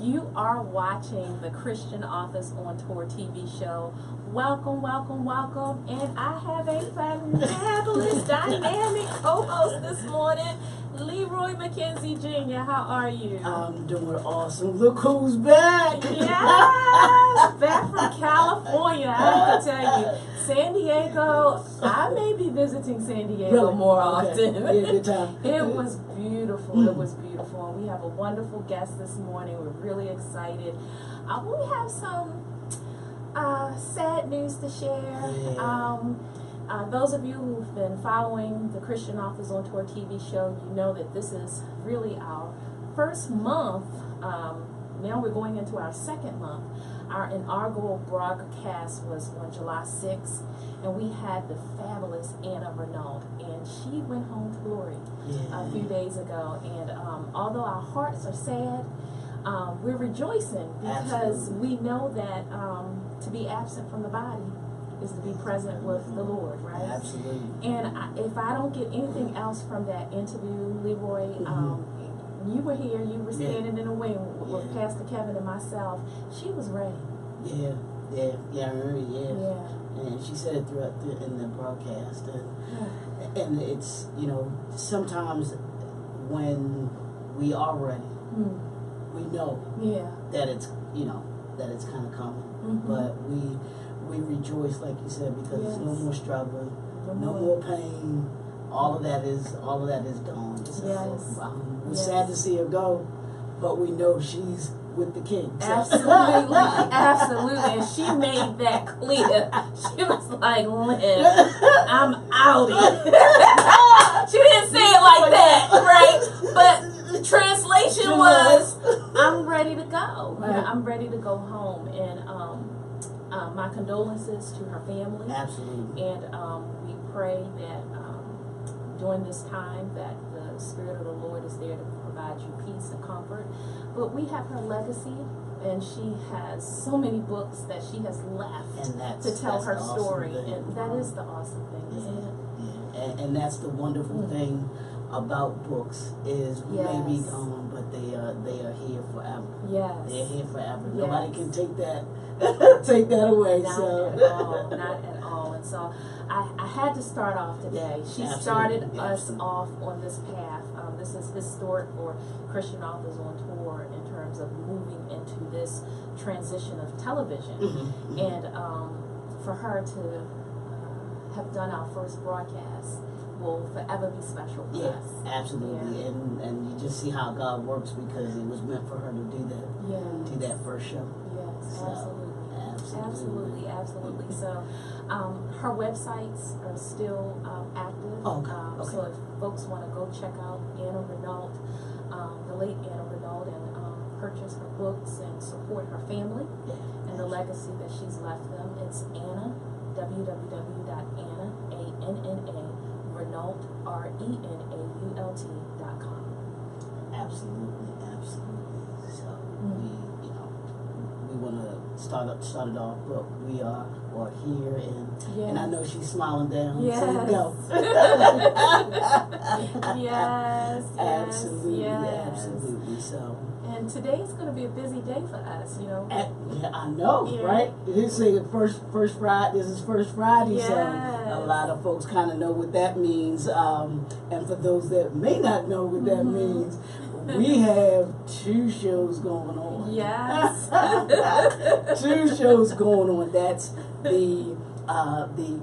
You are watching the Christian Authors on Tour TV show. Welcome, welcome, welcome. And I have a fabulous, dynamic co-host this morning, Leroy McKenzie Jr. How are you? I'm doing awesome. Look who's back. Yes, back from California. I have to tell you, San Diego, I may be visiting San Diego more often. Yeah, good time. It was beautiful. It was beautiful. And we have a wonderful guest this morning. We're really excited. We have some sad news to share. Yeah. Those of you who've been following the Christian Authors on Tour TV show, you know that this is really our first month. Now we're going into our second month. Our inaugural broadcast was on July 6th, and we had the fabulous Anna Renault, and she went home to glory a few days ago. And although our hearts are sad, we're rejoicing because we know that to be absent from the body is to be present with the Lord, right? Absolutely. And if I don't get anything else from that interview, Leroy, you were here, you were standing in the wing with Pastor Kevin and myself. She was ready. Yeah, I remember, And she said it throughout in the broadcast. And it's, sometimes when we are ready, we know that it's, that it's kind of coming. But we rejoice, like you said, because there's no more struggling, no more pain. All of that is gone. So, we're sad to see her go, but we know she's with the King. So. Absolutely, absolutely. And she made that clear. She was like, "Liv, I'm outie." She didn't say it like that, right? But the translation was, "I'm ready to go. Right. I'm ready to go home." And my condolences to her family. Absolutely. And we pray that during this time that the Spirit of the Lord is there to provide you peace and comfort. But we have her legacy, and she has so many books that she has left to tell her story. Awesome, and that is the awesome thing, isn't it? Yeah. And that's the wonderful thing about books is we may be gone, but they are here forever. Yes. They're here forever. Yes. Nobody can take that away. Not at all. Not at all. And so I had to start off today. She started us off on this path. This is historic for Christian Authors on Tour in terms of moving into this transition of television. And for her to have done our first broadcast will forever be special for us. Absolutely. And you just see how God works because it was meant for her to do that. Do that first show. Yes, So, absolutely. So her websites are still active. Okay. So if folks want to go check out Anna Renault, the late Anna Renault, and purchase her books and support her family and the legacy that she's left them, it's Anna, www.anna, Renault, RENAULT.com. Absolutely. So we want to start it off, but we are here, and I know she's smiling down. Yes. So go. Yes. Absolutely. So. And today's going to be a busy day for us, I know, right? This is first Friday. This is First Friday, so a lot of folks kind of know what that means. And for those that may not know what that means, we have 2 shows going on. Yes. 2 shows going on. That's the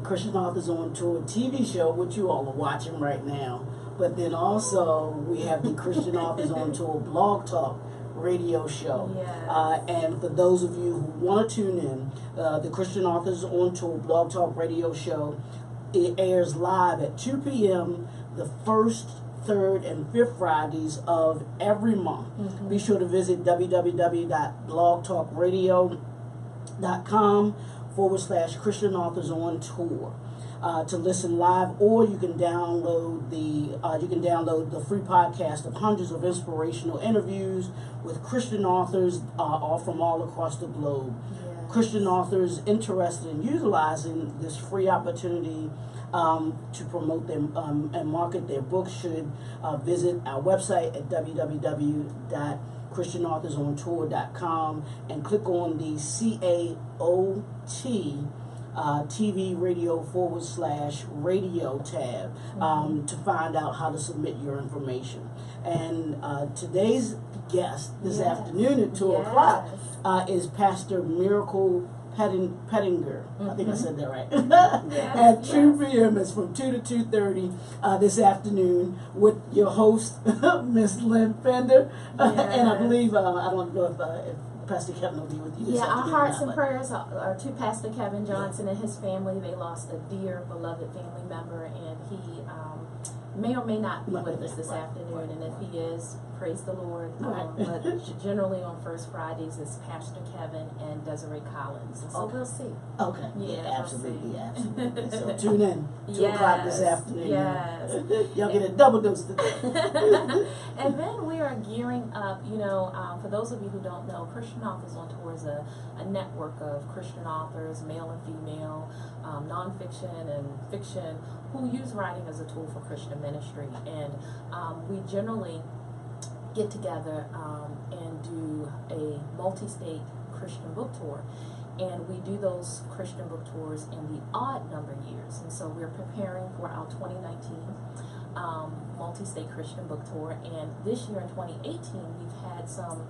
Christian Authors on Tour TV show, which you all are watching right now. But then also we have the Christian Authors on Tour Blog Talk radio show. And for those of you who want to tune in, the Christian Authors on Tour Blog Talk radio show, it airs live at 2 p.m. the first, third, and fifth Fridays of every month. Be sure to visit www.blogtalkradio.com/Christian Authors on Tour to listen live, or you can download the free podcast of hundreds of inspirational interviews with Christian authors all from all across the globe. Christian authors interested in utilizing this free opportunity to promote them and market their books should visit our website at www ChristianAuthorsOnTour.com, and click on the CAOT TV radio /radio tab to find out how to submit your information. And today's guest this afternoon at 2 o'clock is Pastor Miracle Pettinger. I think I said that right. At 2 p.m. It's from 2 to 2:30 this afternoon with your host, Miss Lynn Fender. And I believe, I don't know if Pastor Kevin will be with you this afternoon. Our hearts and prayers are to Pastor Kevin Johnson and his family. They lost a dear, beloved family member, and he may or may not be with us this afternoon. And if he is, praise the Lord. But generally on first Fridays it's Pastor Kevin and Desiree Collins. And so we'll see. Okay. Yeah, absolutely. So tune in 2 o'clock this afternoon. Y'all get a double dose today. And then we are gearing up, for those of you who don't know, Christian Authors on Tour is a network of Christian authors, male and female, nonfiction and fiction, who use writing as a tool for Christian ministry. And we generally get together and do a multi-state Christian book tour. And we do those Christian book tours in the odd number years. And so we're preparing for our 2019 multi-state Christian book tour. And this year in 2018, we've had some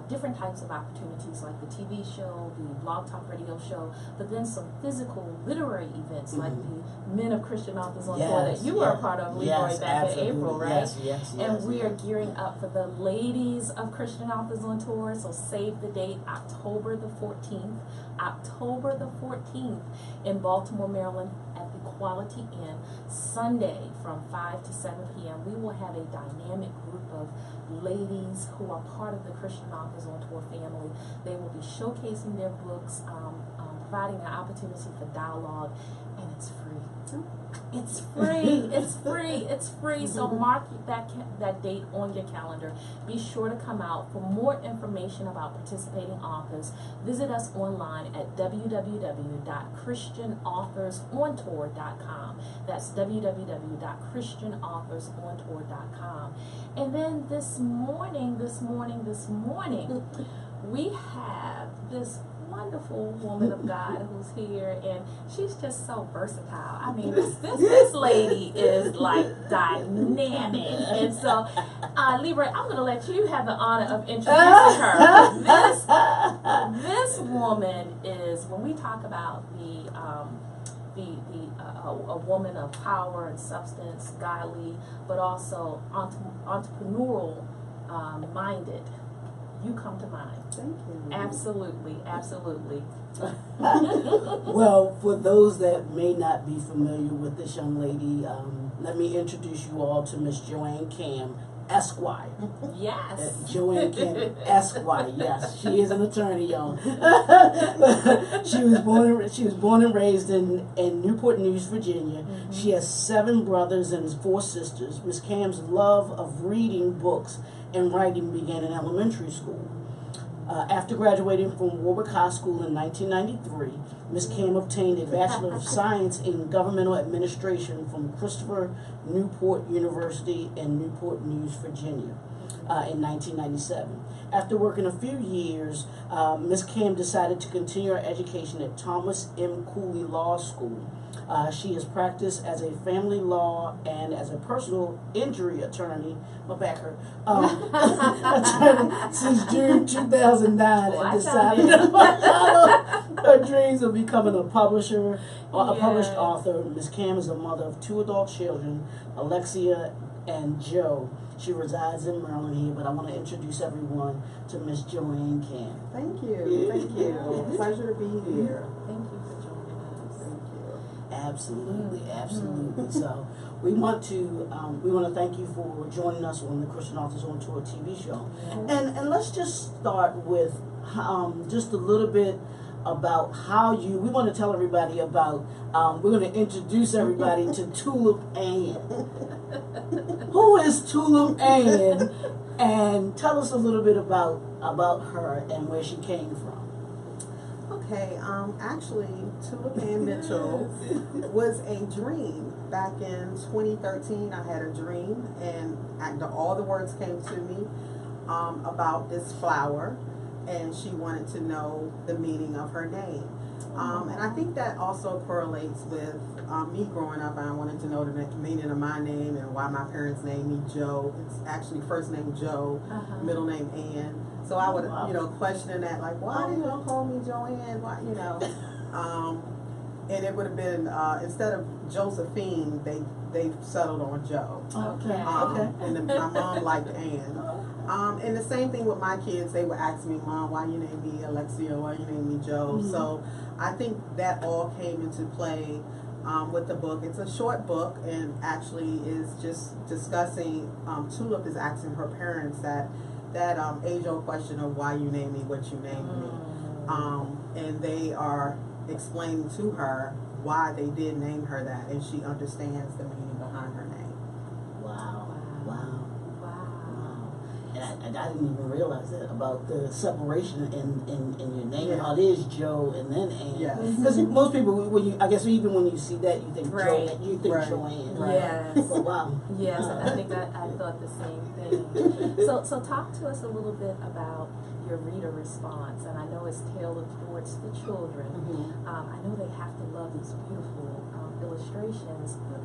different types of opportunities, like the TV show, the Blog Talk Radio show, but then some physical literary events like the Men of Christian Authors on Tour that you were a part of, Leroy, back in April, right? And we are gearing up for the Ladies of Christian Authors on Tour, so save the date, October the 14th. October the 14th in Baltimore, Maryland at the Quality Inn. Sunday from 5 to 7 p.m. we will have a dynamic group of ladies who are part of the Christian Authors on Tour family. They will be showcasing their books, providing an opportunity for dialogue, and it's free. It's free. It's free. It's free. So mark that date on your calendar. Be sure to come out. For more information about participating authors, visit us online at www.christianauthorsontour.com. That's www.christianauthorsontour.com. And then this morning, we have this wonderful woman of God who's here, and she's just so versatile. I mean, this lady is like dynamic. And so, Libra, I'm going to let you have the honor of introducing her. This woman is, when we talk about a woman of power and substance, godly, but also entrepreneurial minded, you come to mind. Thank you. Absolutely, absolutely. Well, for those that may not be familiar with this young lady, let me introduce you all to Miss Joanne Camm, Esquire. Yes. Joanne Camm, Esquire. Yes, she is an attorney, y'all. She was born and raised in Newport News, Virginia. She has 7 brothers and 4 sisters. Miss Camm's love of reading books and writing began in elementary school. After graduating from Warwick High School in 1993, Ms. Camm obtained a Bachelor of Science in Governmental Administration from Christopher Newport University in Newport News, Virginia, in 1997. After working a few years, Ms. Camm decided to continue her education at Thomas M. Cooley Law School. She has practiced as a family law and as a personal injury attorney, attorney since June 2009, and decided to follow her dreams of becoming a publisher or a published author. Ms. Camm is a mother of 2 adult children, Alexia and Joe. She resides in Maryland here, but I want to introduce everyone to Miss Joanne Camm. Thank you. Thank you. Pleasure to be here. Thank you for joining us. Thank you. Absolutely, absolutely. So we want to thank you for joining us on the Christian Authors on Tour TV show, and let's just start with just a little bit about how we want to tell everybody about. We're going to introduce everybody to Tulip Ann. Who is Tulip Ann? And tell us a little bit about her and where she came from. Okay, actually, Tulip Ann Mitchell was a dream. Back in 2013, I had a dream, and all the words came to me. about this flower, and she wanted to know the meaning of her name. And I think that also correlates with me growing up. I wanted to know the meaning of my name and why my parents named me Joe. It's actually first name Joe, middle name Ann. So I would, question that, like, why do y'all call me Joanne? Why, and it would have been instead of Josephine, they settled on Joe. Okay. And my mom liked Ann. And the same thing with my kids. They would ask me, Mom, why you name me Alexia? Why you name me Joe? So I think that all came into play with the book. It's a short book, and actually is just discussing. Tulip is asking her parents that age-old question of why you name me what you named me, and they are explaining to her why they did name her that, and she understands the meaning behind her name. Wow. And I didn't even realize that about the separation in your name. How it is Joe and then Ann. Yes. Because most people, I guess even when you see that, you think Right. Joanne. You think Joanne. Right. Yes. But wow. Yes, I think I thought the same thing. So talk to us a little bit about your reader response, and I know it's tailored towards the children. I know they have to love these beautiful illustrations, but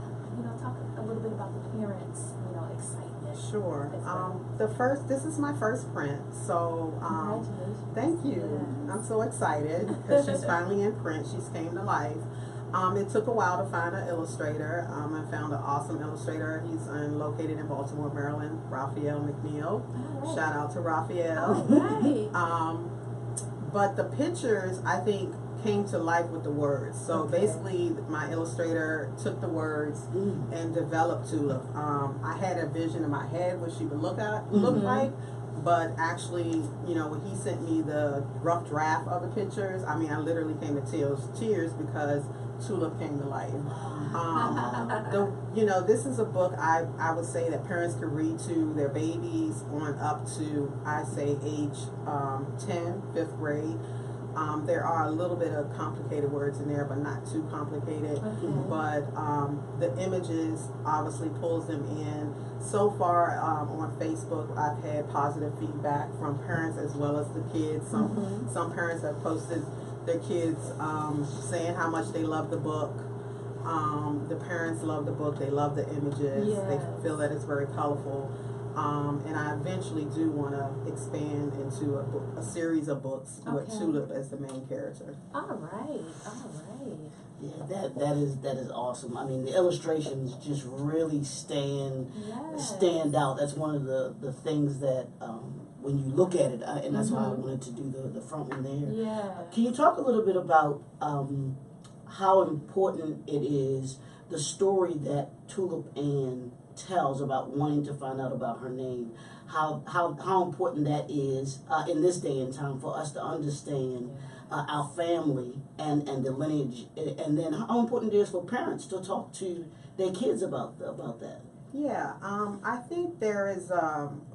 talk a little bit about the parents, excitement. Sure. This is my first print, so Congratulations. thank you. Yes. I'm so excited because she's finally in print. She's came to life. It took a while to find an illustrator. I found an awesome illustrator. He's located in Baltimore, Maryland, Raphael McNeil. Right. Shout out to Raphael. Right. But the pictures, I think, came to life with the words. So basically, my illustrator took the words and developed Tulip. I had a vision in my head what she would look like, but actually, when he sent me the rough draft of the pictures, I literally came to tears because Tulip came to life. This is a book I would say that parents can read to their babies on up to, I say, age 10, 5th grade. There are a little bit of complicated words in there, but not too complicated. But the images obviously pulls them in. So far on Facebook, I've had positive feedback from parents as well as the kids. Some parents have posted their kids saying how much they love the book. The parents love the book. They love the images. Yes. They feel that it's very colorful. And I eventually do want to expand into a series of books with Tulip as the main character. All right. Yeah, that is awesome. The illustrations just really stand out. That's one of the things that when you look at it, and that's why I wanted to do the front one there. Yeah. Can you talk a little bit about how important it is, the story that Tulip Ann tells about wanting to find out about her name, how important that is in this day and time for us to understand our family and the lineage, and then how important it is for parents to talk to their kids about that. Yeah, I think there is,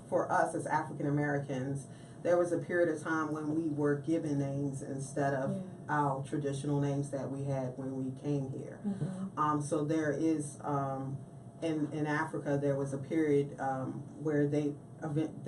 for us as African Americans, there was a period of time when we were given names instead of our traditional names that we had when we came here. So there is, in Africa, there was a period where they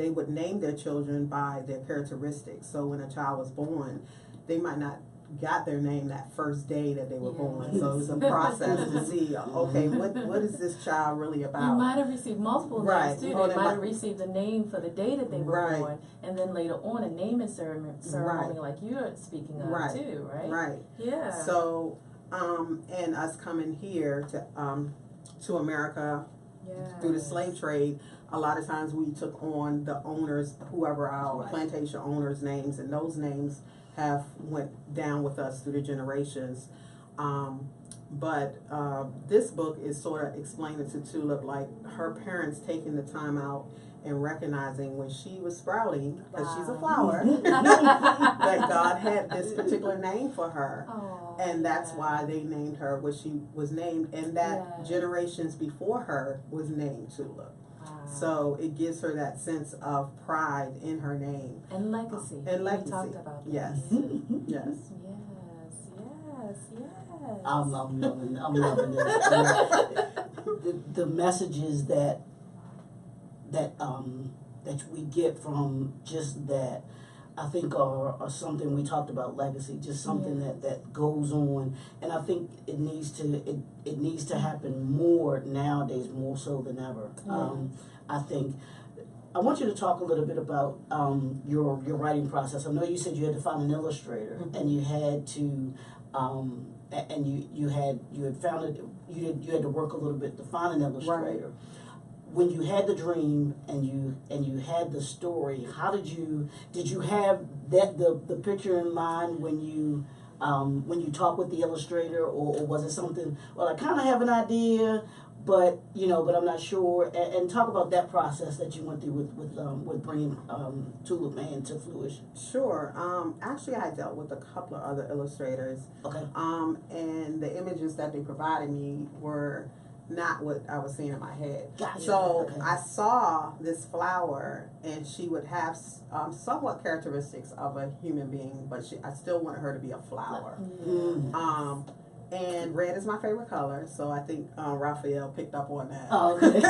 would name their children by their characteristics. So when a child was born, they might not got their name that first day that they were born. So it was a process to see, okay, what is this child really about? You might have received multiple names too. They might have received a name for the day that they were born, and then later on a naming ceremony like you're speaking of too, right? Right. Yeah. So, and us coming here to America through the slave trade, a lot of times we took on the owners, whoever our plantation owners' names, and those names have went down with us through the generations. But this book is sort of explaining to Tulip, like, her parents taking the time out and recognizing when she was sprouting, because she's a flower, that God had this particular name for her. And that's why they named her what she was named, and that generations before her was named Tulip. So it gives her that sense of pride in her name. And legacy. And legacy. We talked about that. Yes. Yes. I'm loving this. The messages that we get from just that, I think are something we talked about, legacy, just something that goes on, and I think it needs to happen more nowadays, more so than ever. I think I want you to talk a little bit about your writing process. I know you said you had to find an illustrator, and you had to and you had found it. You had to work a little bit to find an illustrator. Right. When you had the dream and you had the story, how did you have the picture in mind when you talked with the illustrator, or was it something? Well, I kind of have an idea, but I'm not sure. And talk about that process that you went through with bringing Tulip Man to fruition. Sure. Actually, I dealt with a couple of other illustrators. Okay. And the images that they provided me were not what I was seeing in my head. Gotcha. So okay. I saw this flower, and she would have somewhat characteristics of a human being, but I still wanted her to be a flower. Mm. And red is my favorite color, so I think Raphael picked up on that. Oh, okay.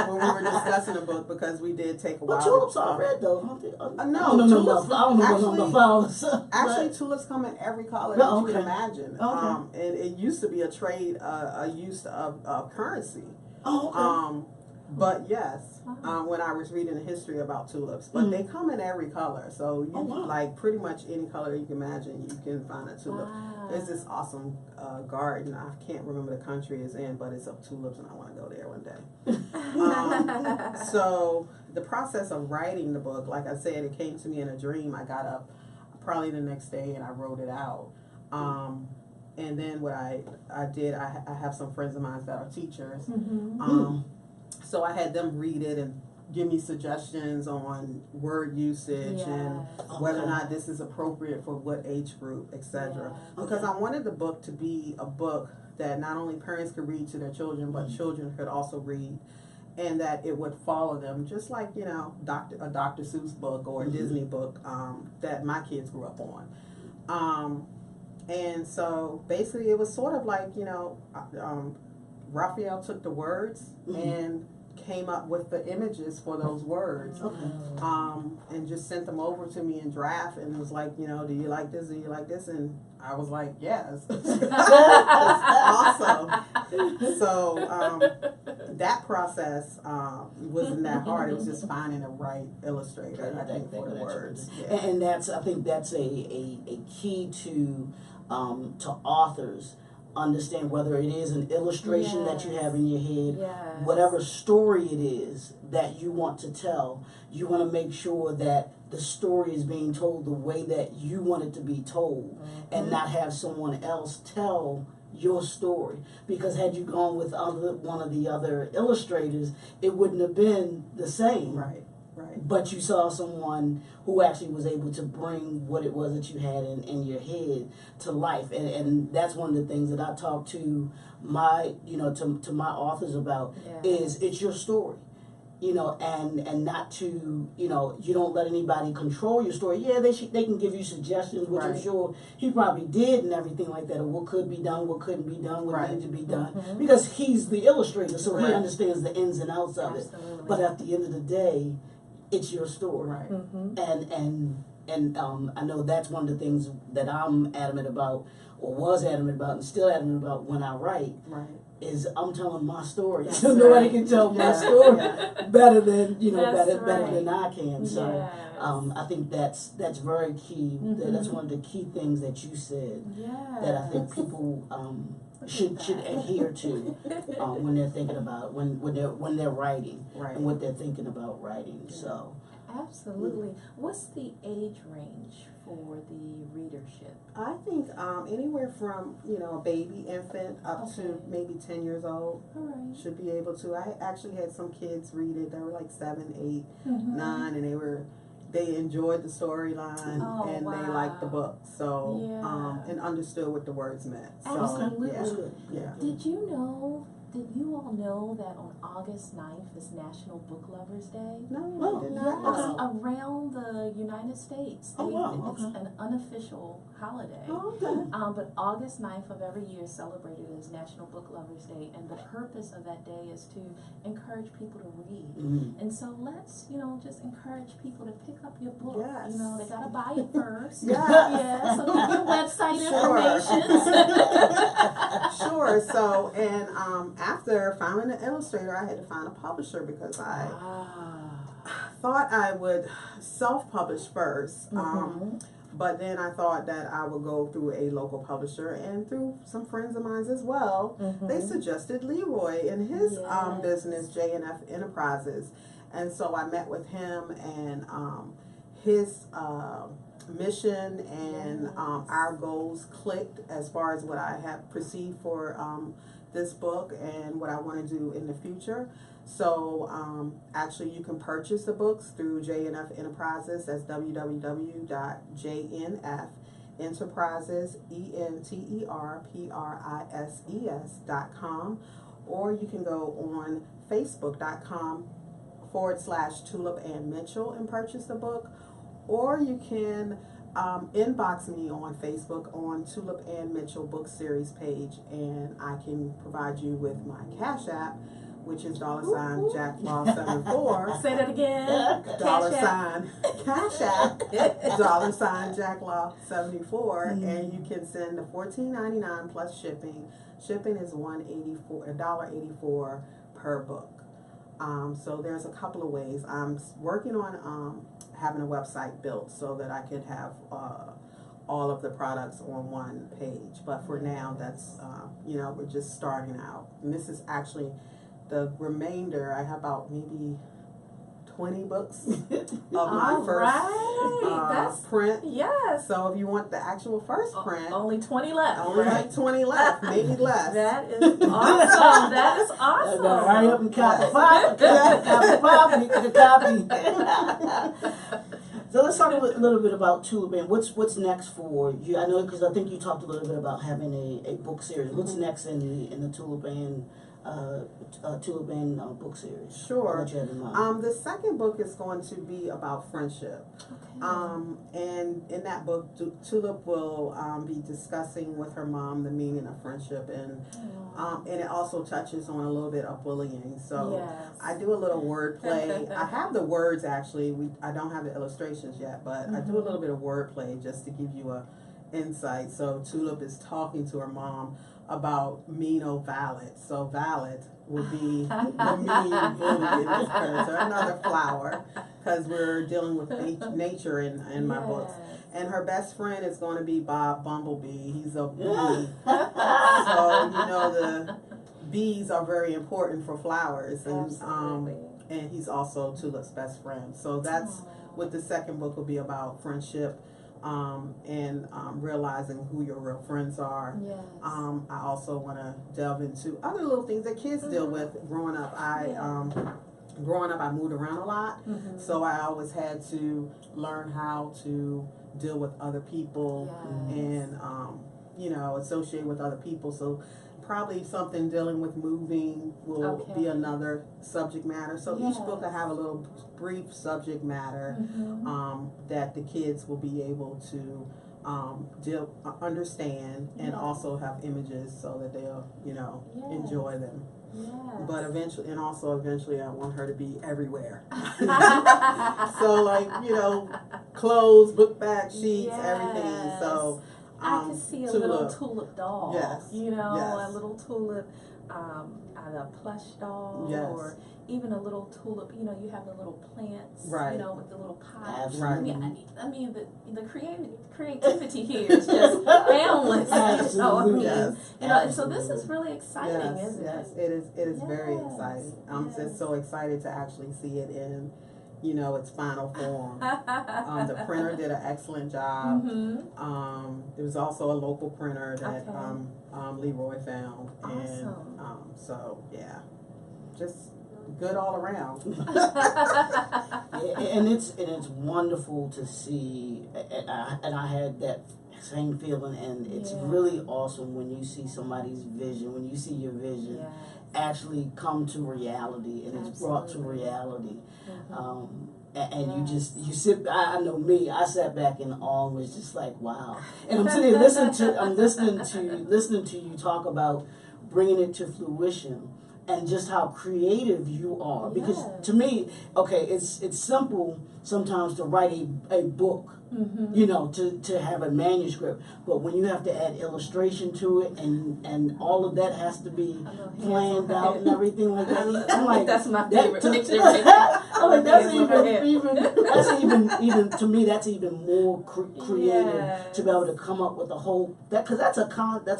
When we were discussing the book, because we did take a while. But tulips are red, though. No, tulips. I don't know what's on the flowers. Actually, tulips come in every color that you can imagine. And it used to be a trade, a use of currency. Oh, okay. But yes, when I was reading the history about tulips, but they come in every color. So you like pretty much any color you can imagine, you can find a tulip. Wow. There's this awesome garden. I can't remember the country it's in, but it's of tulips, and I want to go there one day. So the process of writing the book, like I said, it came to me in a dream. I got up probably the next day and I wrote it out. And then what I did, I have some friends of mine that are teachers. So I had them read it and give me suggestions on word usage and whether or not this is appropriate for what age group, etc. Because I wanted the book to be a book that not only parents could read to their children, but children could also read, and that it would follow them, just like a Dr. Seuss book or a Disney book that my kids grew up on. And so basically it was sort of like, Raphael took the words and came up with the images for those words, and just sent them over to me in draft, and was like, do you like this? Do you like this? And I was like, yes. Awesome. So that process wasn't that hard. It was just finding the right illustrator, I think, for the words. And I think that's a key to authors. Understand whether it is an illustration that you have in your head, whatever story it is that you want to tell, you want to make sure that the story is being told the way that you want it to be told, and not have someone else tell your story. Because had you gone with one of the other illustrators, it wouldn't have been the same. Right. But you saw someone who actually was able to bring what it was that you had in your head to life, and that's one of the things that I talk to my to my authors about is it's your story, and not to you don't let anybody control your story. Yeah, they can give you suggestions, which I'm sure he probably did, and everything like that, or what could be done, what couldn't be done, what needed to be done, because he's the illustrator, so he understands the ins and outs of it. But at the end of the day, it's your story, and I know that's one of the things that I'm adamant about, or was adamant about, and still adamant about when I write. Is I'm telling my story, so nobody can tell my story better than better than I can. So I think that's very key. That's one of the key things that you said that I think people should adhere to when they're thinking about when they're writing and what they're thinking about writing. So absolutely. What's the age range for the readership? I think anywhere from a baby infant up to maybe 10 years old should be able to. I actually had some kids read it. They were like 7, 8, 9, and they enjoyed the storyline and they liked the book. So and understood what the words meant. So, absolutely. Yeah. Did you know Did you all know that on August 9th is National Book Lovers Day? No, I did not Yes, know. around the United States. Oh, wow, It's an unofficial holiday. Oh, okay. But August 9th of every year is celebrated as National Book Lovers Day, and the purpose of that day is to encourage people to read. Mm-hmm. And so let's, just encourage people to pick up your book. Yes. They gotta buy it first. Yes. So give your website Sure. information. Sure. So, and after finding an illustrator, I had to find a publisher because I thought I would self-publish first. But then I thought that I would go through a local publisher, and through some friends of mine as well. They suggested Leroy and his business, J&F Enterprises. And so I met with him, and his mission and our goals clicked as far as what I have perceived for this book and what I want to do in the future. So actually you can purchase the books through J&F Enterprises. That's www.jnfenterprises, enterprises.com, or you can go on facebook.com/Tulip Ann Mitchell and purchase the book, or you can inbox me on Facebook on Tulip Ann Mitchell Book Series page, and I can provide you with my Cash App, which is $JackLaw74. Say that again. Cash App, $JackLaw74, and you can send the $14.99 plus shipping. Shipping is $1.84 per book. So there's a couple of ways. I'm working on having a website built so that I could have all of the products on one page. But for now, that's we're just starting out. And this is actually the remainder. I have about maybe 20 books of my first print. Yes. So if you want the actual first print, only 20 left. Only like 20 left, maybe less. That is awesome. That is awesome. Hurry up and copy. Copy. So let's talk a little bit about Tulip Ann. What's next for you? I know, because I think you talked a little bit about having a book series. What's next in the Tulip Ann book series? Sure. What you have in mind? The second book is going to be about friendship. And in that book, Tulip will be discussing with her mom the meaning of friendship, and it also touches on a little bit of bullying. So I do a little word play. I have the words actually. I don't have the illustrations yet, but I do a little bit of word play just to give you a insight. So Tulip is talking to her mom about mean old Violet. So Violet would be the mean bully in this character, another flower, because we're dealing with nature in my books. And her best friend is going to be Bob Bumblebee. He's a bee. So the bees are very important for flowers, and and he's also Tulip's best friend. So that's what the second book will be about: friendship. And realizing who your real friends are. I also want to delve into other little things that kids deal with growing up. Growing up, I moved around a lot, so I always had to learn how to deal with other people and associate with other people. So probably something dealing with moving will be another subject matter. So each book I have a little brief subject matter that the kids will be able to understand, and also have images so that they'll enjoy them. But eventually I want her to be everywhere. So clothes, book bag, sheets, everything. So I can see a little tulip doll. Yes. A little tulip, a plush doll, or even a little tulip. You have the little plants, with the little pots. Right. I mean the creativity here is just boundless. So this is really exciting, isn't it? Yes, it is very exciting. I'm just so excited to actually see it in its final form. The printer did an excellent job. There was also a local printer that Leroy found, and so just good all around. And it's wonderful to see, and I had that same feeling, and it's really awesome when you see somebody's vision, when you see your vision actually come to reality, and it's brought to reality. And you sit. I know me. I sat back in awe and was just like, wow. And I'm sitting there listening to you talk about bringing it to fruition, and just how creative you are. Because to me, okay, it's simple sometimes to write a book. You know, to have a manuscript, but when you have to add illustration to it, and all of that has to be planned out and everything like that, I'm like, that's my favorite picture. I'm like, that's even to me, that's even more creative to be able to come up with a whole because that's a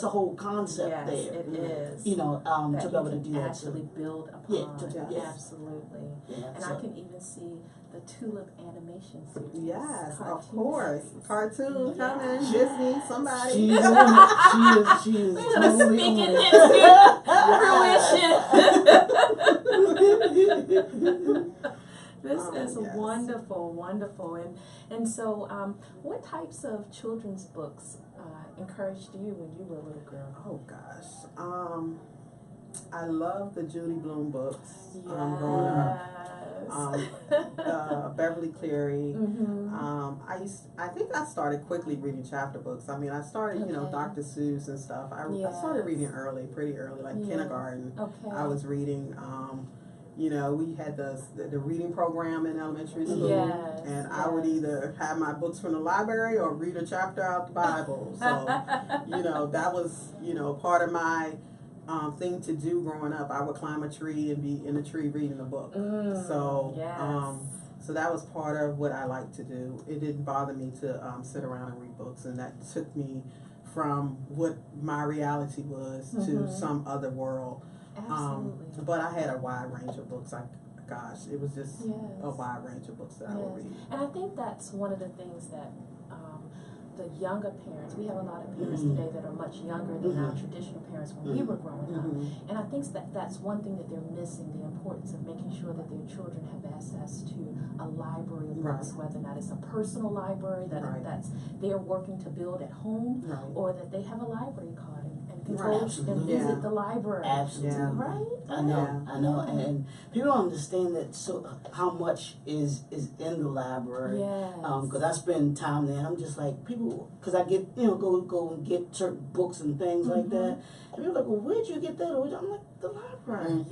whole concept there. It is. You know, to be able to do that. Actually build upon. Absolutely. And I can even see the Tulip animation series. Yes, of course. Cartoon coming, Disney, somebody. She is totally speaking on fruition. This is wonderful, wonderful. And so, what types of children's books encouraged you when you were a little girl? Oh gosh. I love the Judy Blume books. Growing up. Beverly Cleary. I think I started quickly reading chapter books. I mean, I started, Dr. Seuss and stuff. I started reading pretty early, like kindergarten. I was reading. We had the reading program in elementary school, and I would either have my books from the library or read a chapter out the Bible. So, that was, part of my thing to do growing up. I would climb a tree and be in a tree reading a book. So that was part of what I liked to do. It didn't bother me to sit around and read books, and that took me from what my reality was to some other world. But I had a wide range of books. It was just a wide range of books that I would read. And I think that's one of the things that the younger parents, we have a lot of parents today that are much younger than our traditional parents when we were growing up. And I think that's one thing that they're missing, the importance of making sure that their children have access to a library of books, whether or not it's a personal library that's they're working to build at home, or that they have a library card and can go and visit the library. Absolutely. Right? I know. And people don't understand that how much is in the library. Because I spend time there, and I'm just like, people, because I get, go and get certain books and things like that. And people are like, well, where'd you get that? I'm like, the library.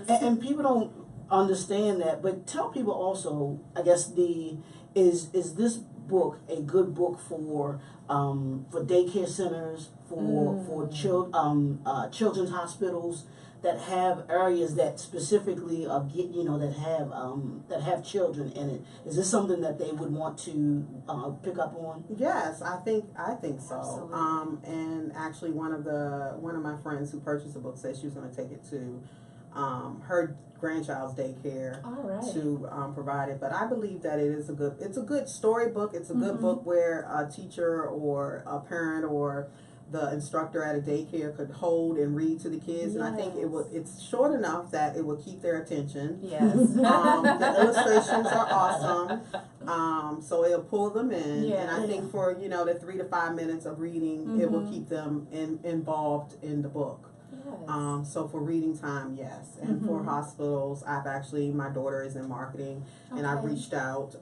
And people don't understand that. But tell people also, I guess, is this book a good book for daycare centers, for children's hospitals that have areas that specifically that have children in it? Is this something that they would want to pick up on? Yes, I think so. And actually, one of my friends who purchased the book said she was going to take it to her grandchild's daycare to provide it. But I believe that it's a good storybook. It's a good book where a teacher or a parent or the instructor at a daycare could hold and read to the kids, and I think it's short enough that it will keep their attention. The illustrations are awesome, so it'll pull them in, and I think for the 3 to 5 minutes of reading, it will keep them involved in the book. So for reading time, yes. And for hospitals, my daughter is in marketing, and I've reached out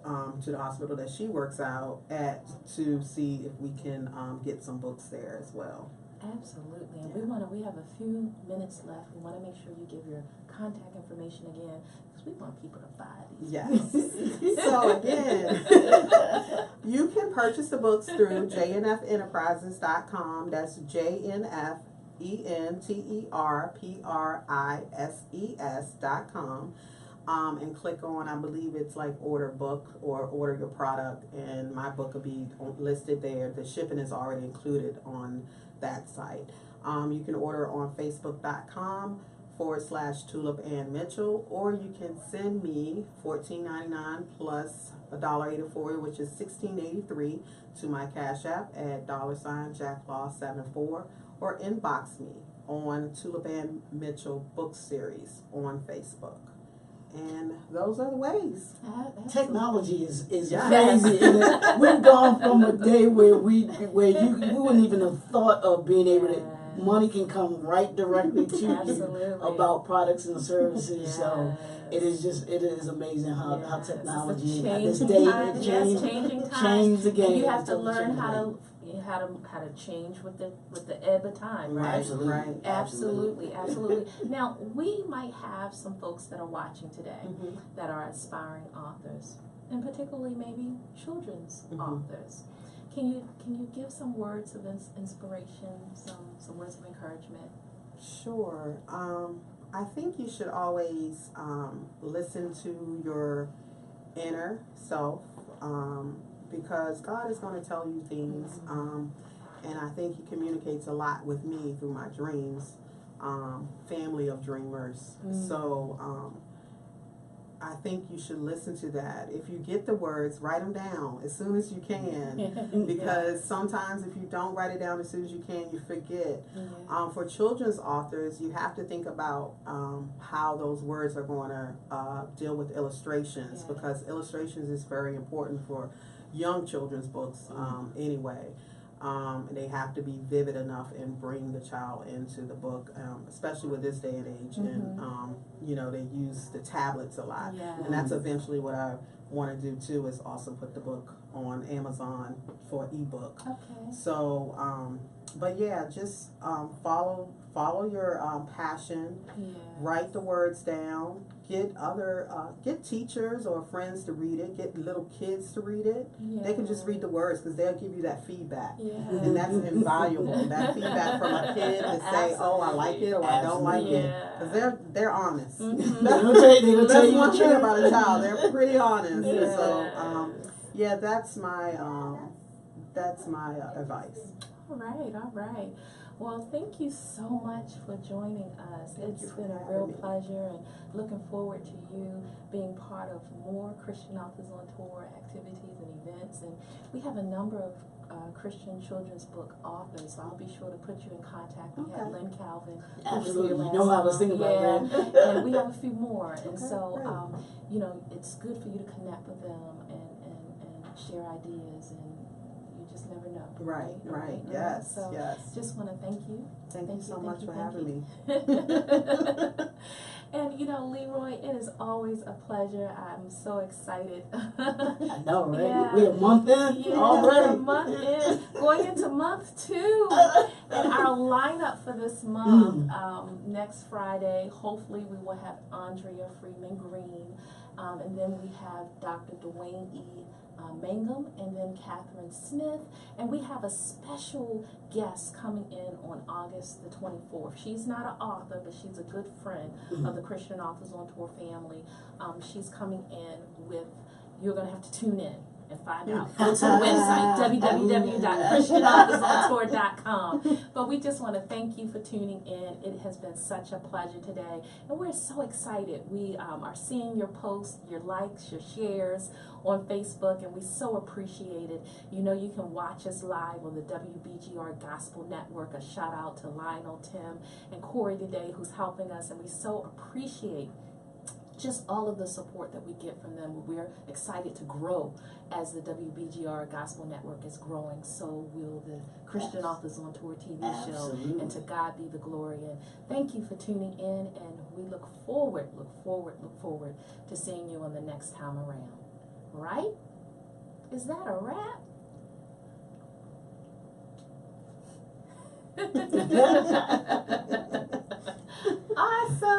to the hospital that she works out at to see if we can get some books there as well. Absolutely. And we have a few minutes left. We want to make sure you give your contact information again, because we want people to buy these. Yes. So again, you can purchase the books through jnfenterprises.com. That's JNFENTERPRISES.com, and click on, I believe it's like order book or order your product, and my book will be listed there. The shipping is already included on that site. You can order on Facebook.com/Tulip Ann Mitchell, or you can send me $14.99 plus $1.84, which is $16.83, to my Cash App at $Jacklaw74, or inbox me on Tulip Ann Mitchell book series on Facebook. And those are the ways. Technology is Yes. crazy. And we've gone from a day where we wouldn't even have thought of being able to. Money can come right directly to you about products and services. So it is amazing how technology at this day changed the game. And you have to learn how to change with the ebb of time, right? Absolutely. Absolutely. Now we might have some folks that are watching today that are aspiring authors, and particularly maybe children's authors. Can you give some words of inspiration, some words of encouragement? Sure. I think you should always listen to your inner self, because God is going to tell you things, and I think He communicates a lot with me through my dreams. Family of dreamers. So I think you should listen to that. If you get the words, write them down as soon as you can, because sometimes if you don't write it down as soon as you can, you forget. For children's authors, you have to think about how those words are going to deal with illustrations, because illustrations is very important for young children's books anyway. And they have to be vivid enough and bring the child into the book, especially with this day and age. And you know, they use the tablets a lot, and that's eventually what I want to do too, is also put the book on Amazon for ebook. So but yeah, just follow your passion. Write the words down. Get teachers or friends to read it. Get little kids to read it. They can just read the words, because they'll give you that feedback, and that's invaluable. That feedback from a kid to say, "Oh, I like it," or "I don't like it," because they're honest. That's one thing about a child; they're pretty honest. So yeah, that's my advice. All right. Well, thank you so much for joining us. It's been a real pleasure, and looking forward to you being part of more Christian Authors on Tour activities and events. And we have a number of Christian children's book authors, so I'll be sure to put you in contact. We had Lynn Calvin. Absolutely. You know, I was thinking about that. And we have a few more. And so, you know, it's good for you to connect with them and share ideas, and just never know. Right. Yes. So just want to thank you. Thank you so much for having me. And you know, Leroy, it is always a pleasure. I'm so excited. I know, right? We're a month in already. We're a month in, going into month 2. And our lineup for this month, next Friday, hopefully we will have Andrea Freeman Green, and then we have Dr. Dwayne E. Mangum, and then Catherine Smith, and we have a special guest coming in on August the 24th. She's not an author, but she's a good friend of the Christian Authors on Tour family. She's coming in with, you're going to have to tune in and find out. Go to the website, www.christianauthorsontour.com. But we just want to thank you for tuning in. It has been such a pleasure today, and we're so excited. We are seeing your posts, your likes, your shares on Facebook, and we so appreciate it. You know, you can watch us live on the WBGR Gospel Network. A shout out to Lionel, Tim, and Corey today, who's helping us, and we so appreciate just all of the support that we get from them. We're excited to grow as the WBGR Gospel Network is growing. So will the Christian Authors on Tour TV show. And to God be the glory. And thank you for tuning in. And we look forward to seeing you on the next time around. Right? Is that a wrap? Awesome.